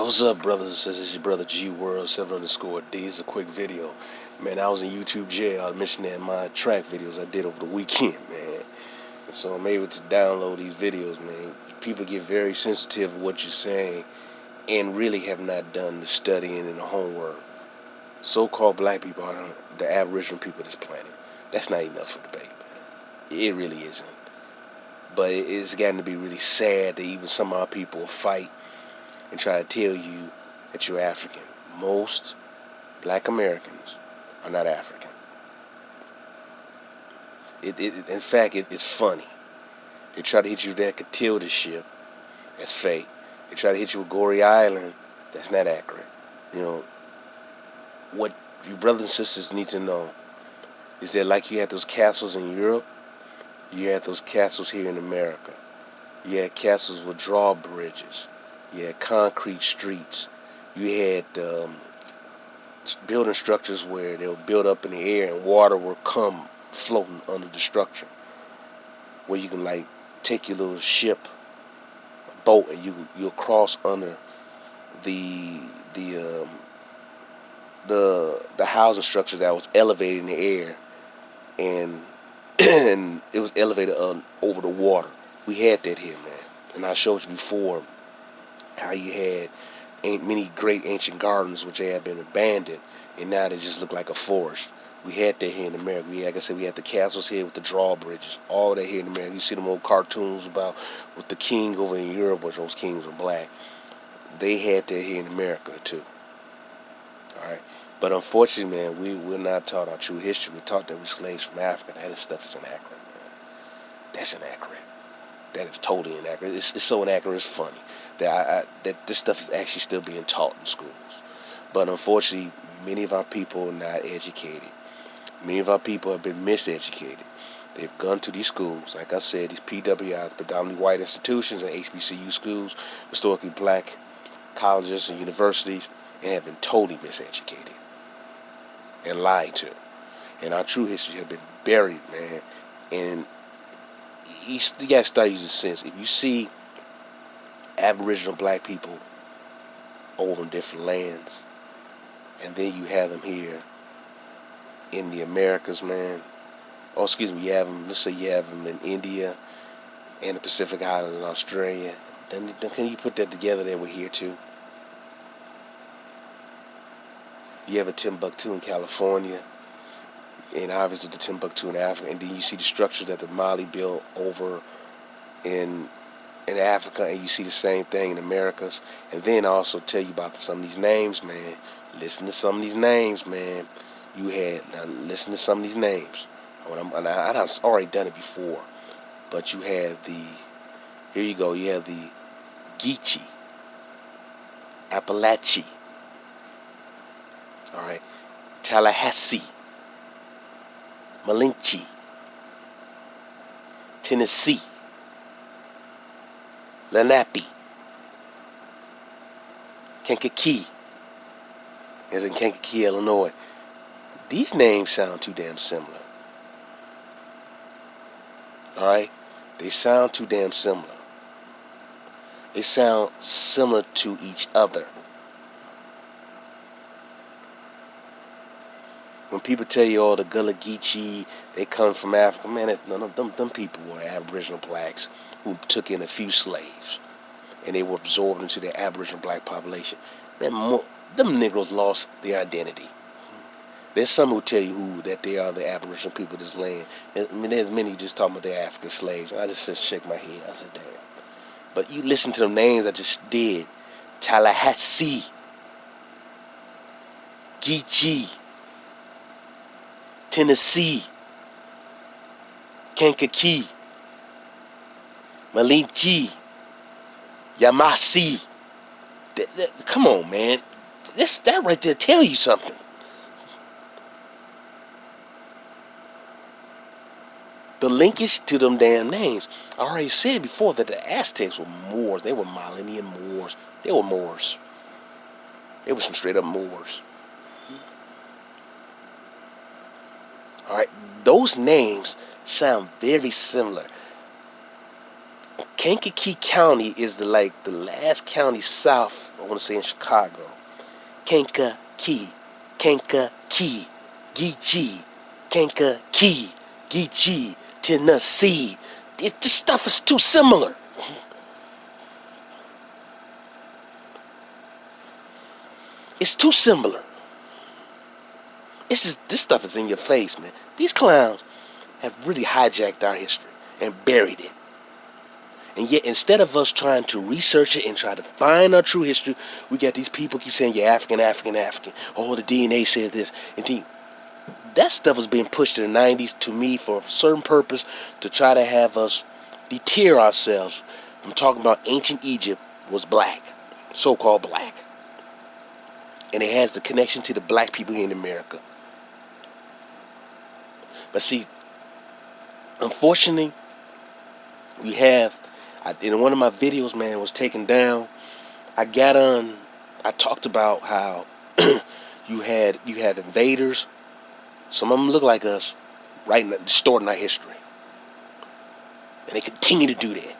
What's up, brothers and sisters? It's your brother G World 7_D. This is a quick video. Man, I was in YouTube jail. I mentioned that in my track videos I did over the weekend, man. And so I'm able to download these videos, man. People get very sensitive of what you're saying and really have not done the studying and the homework. So-called black people are the aboriginal people of this planet. That's not enough for debate, man. It really isn't. But it's gotten to be really sad that even some of our people fight and try to tell you that you're African. Most black Americans are not African. In fact, it's funny. They try to hit you with that Catilda ship. That's fake. They try to hit you with Goree Island. That's not accurate. You know, what your brothers and sisters need to know is that like you had those castles in Europe, you had those castles here in America. You had castles with drawbridges. You had concrete streets. You had building structures where they were built up in the air and water will come floating under the structure. Where you can like take your little ship, boat, and you'll cross under the housing structure that was elevated in the air, and and it was elevated over the water. We had that here, man. And I showed you before how you had many great ancient gardens which they had been abandoned, and now they just look like a forest. We had that here in America. Like I said, we had the castles here with the drawbridges. All that here in America. You see them old cartoons about with the king over in Europe, which those kings were black. They had that here in America too. All right. But unfortunately, man, we're not taught our true history. We're taught that we're slaves from Africa. That stuff is inaccurate, man. That's inaccurate. That is totally inaccurate. It's so inaccurate, it's funny that that this stuff is actually still being taught in schools. But unfortunately, many of our people are not educated. Many of our people have been miseducated. They've gone to these schools, like I said, these PWIs, predominantly white institutions, and HBCU schools, historically black colleges and universities, and have been totally miseducated and lied to. And our true history has been buried, man. And you got to start using sense. If you see aboriginal black people over in different lands, and then you have them here in the Americas, man. Oh, excuse me, you have them, let's say you have them in India and the Pacific Islands in Australia. Then can you put that together that we're here too? You have a Timbuktu in California, and obviously the Timbuktu in Africa, and then you see the structures that the Mali built over in Africa, and you see the same thing in Americas. And then I also tell you about some of these names, man. Listen to some of these names, man. Listen to some of these names. I've already done it before, but you have here you go, you have the Geechee, Appalachee, all right, Tallahassee, Malinche, Tennessee, Lenape, Kankakee, as in Kankakee, Illinois. These names sound too damn similar. Alright? They sound too damn similar. They sound similar to each other. When people tell you all the Gullah Geechee, they come from Africa, man, none of them people were aboriginal blacks who took in a few slaves, and they were absorbed into the aboriginal black population. Man, them Negroes lost their identity. There's some who tell you that they are the aboriginal people of this land. I mean, there's many who just talking about their African slaves. I just shake my head. I said, damn. But you listen to them names I just did. Tallahassee, Geechee, Tennessee, Kankakee, Malinche, Yamasee. Come on, man. That right there tell you something. The linkage to them damn names. I already said before that the Aztecs were Moors. They were Millennium Moors. They were Moors. They were some straight up Moors. Alright, those names sound very similar. Kankakee County is the last county south, I want to say, in Chicago. Kankakee, Kankakee, Geechee, Kankakee, Geechee, Tennessee. This stuff is too similar. It's too similar. This stuff is in your face, man. These clowns have really hijacked our history and buried it. And yet, instead of us trying to research it and try to find our true history, we got these people keep saying, "You're African, African, African." Oh, the DNA said this. And that stuff was being pushed in the 90s to me for a certain purpose, to try to have us deter ourselves from talking about ancient Egypt was black, so-called black. And it has the connection to the black people here in America. But see, unfortunately, we have, in one of my videos, man, was taken down. I talked about how you have invaders. Some of them look like us, distorting our history. And they continue to do that.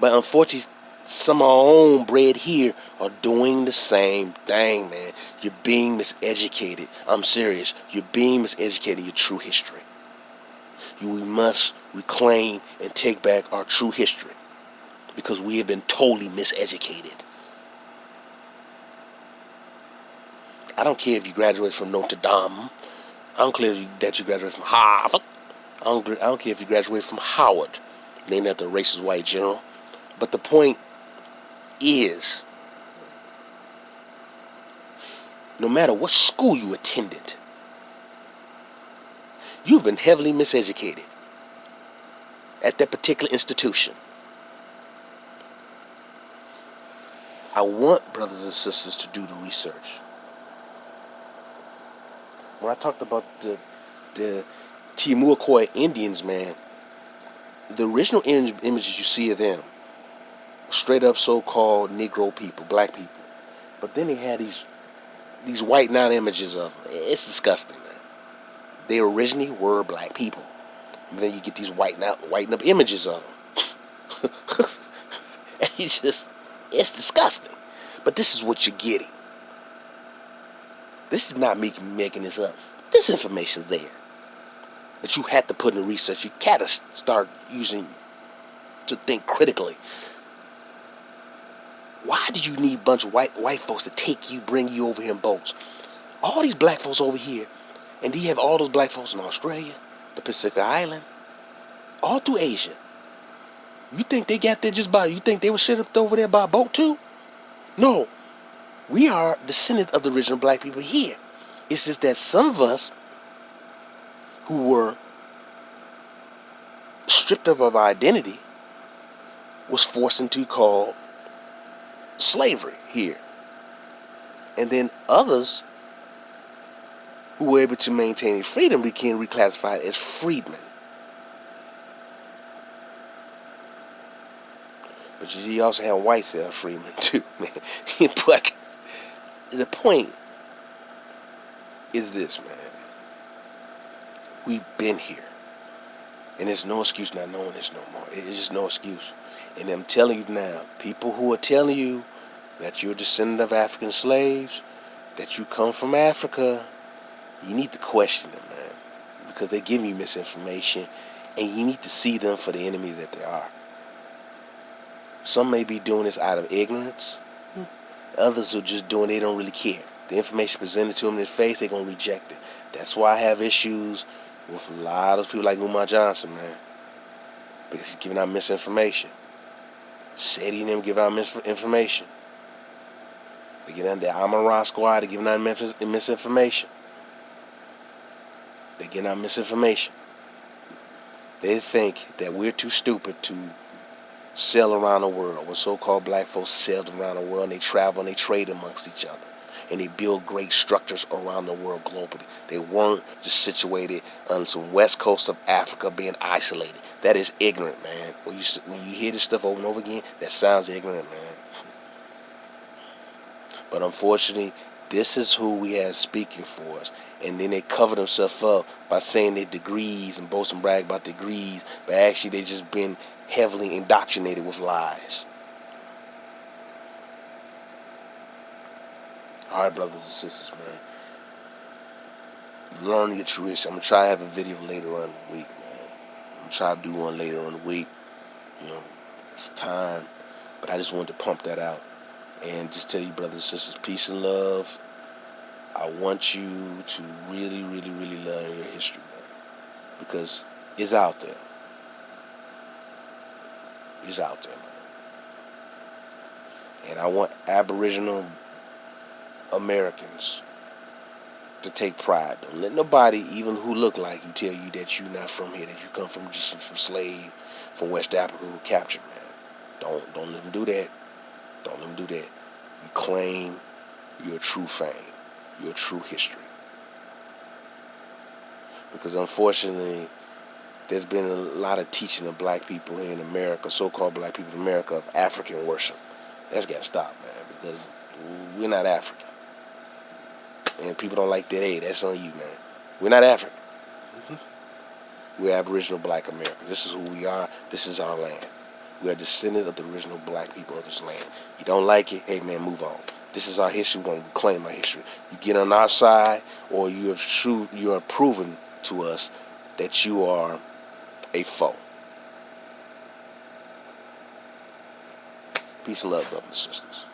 But unfortunately, some of our own bred here are doing the same thing, man. You're being miseducated. I'm serious. You're being miseducated in your true history. We must reclaim and take back our true history, because we have been totally miseducated. I don't care if you graduate from Notre Dame. I don't care that you graduate from Harvard. I don't care if you graduate from Howard, named after a racist white general. But the point is, no matter what school you attended, you've been heavily miseducated at that particular institution. I want brothers and sisters to do the research. When I talked about the Timucua Indians, man, the original images you see of them, straight up so-called Negro people, black people. But then they had these white out images of them. It's disgusting, man. They originally were black people. And then you get these whiten up images of them. And it's disgusting. But this is what you're getting. This is not me making this up. This information's there. But you have to put in the research. You gotta start using to think critically. Why do you need a bunch of white folks to bring you over here in boats? All these black folks over here, and do you have all those black folks in Australia, the Pacific Island, all through Asia? You think they got there you think they were shipped over there by boat too? No. We are descendants of the original black people here. It's just that some of us who were stripped of our identity was forced into called slavery here. And then others who were able to maintain freedom became reclassified as freedmen. But you also have whites that are freedmen too, man. But the point is this, man. We've been here. And there's no excuse not knowing this no more. It's just no excuse. And I'm telling you now, people who are telling you that you're a descendant of African slaves, that you come from Africa, you need to question them, man. Because they're giving you misinformation, and you need to see them for the enemies that they are. Some may be doing this out of ignorance. Others are just doing it, they don't really care. The information presented to them in their face, they're going to reject it. That's why I have issues with a lot of people like Umar Johnson, man. Because he's giving out misinformation. Sadie and them give out misinformation. They get under the Amon-Ra squad, they're giving out misinformation. They're getting out misinformation. They think that we're too stupid to sail around the world. When so-called black folks sailed around the world, and they travel and they trade amongst each other. And they build great structures around the world globally. They weren't just situated on some west coast of Africa being isolated. That is ignorant, man. When you hear this stuff over and over again, that sounds ignorant, man. But unfortunately, This is who we have speaking for us. And then they cover themselves up by saying their degrees and boast and brag about degrees, but actually they just been heavily indoctrinated with lies. Alright, brothers and sisters, man. Learn your true history. I'm going to try to have a video later on in the week, man. I'm going to try to do one later on in the week. You know, it's time. But I just wanted to pump that out. And just tell you, brothers and sisters, peace and love. I want you to really, really, really learn your history, man. Because it's out there. It's out there, man. And I want Aboriginal Americans to take pride. Don't let nobody, even who look like you, tell you that you're not from here, that you come from just from slave from West Africa who captured, man. Don't let them do that. Don't let them do that. You claim your true fame, your true history. Because unfortunately, there's been a lot of teaching of black people here in America, so-called black people in America, of African worship. That's got to stop, man, because we're not African. And people don't like that. Hey, that's on you, man. We're not African. We're Aboriginal black Americans. This is who we are. This is our land. We are descendants of the original black people of this land. You don't like it? Hey, man, move on. This is our history. We're going to reclaim our history. You get on our side, or you are proven to us that you are a foe. Peace and love, brothers and sisters.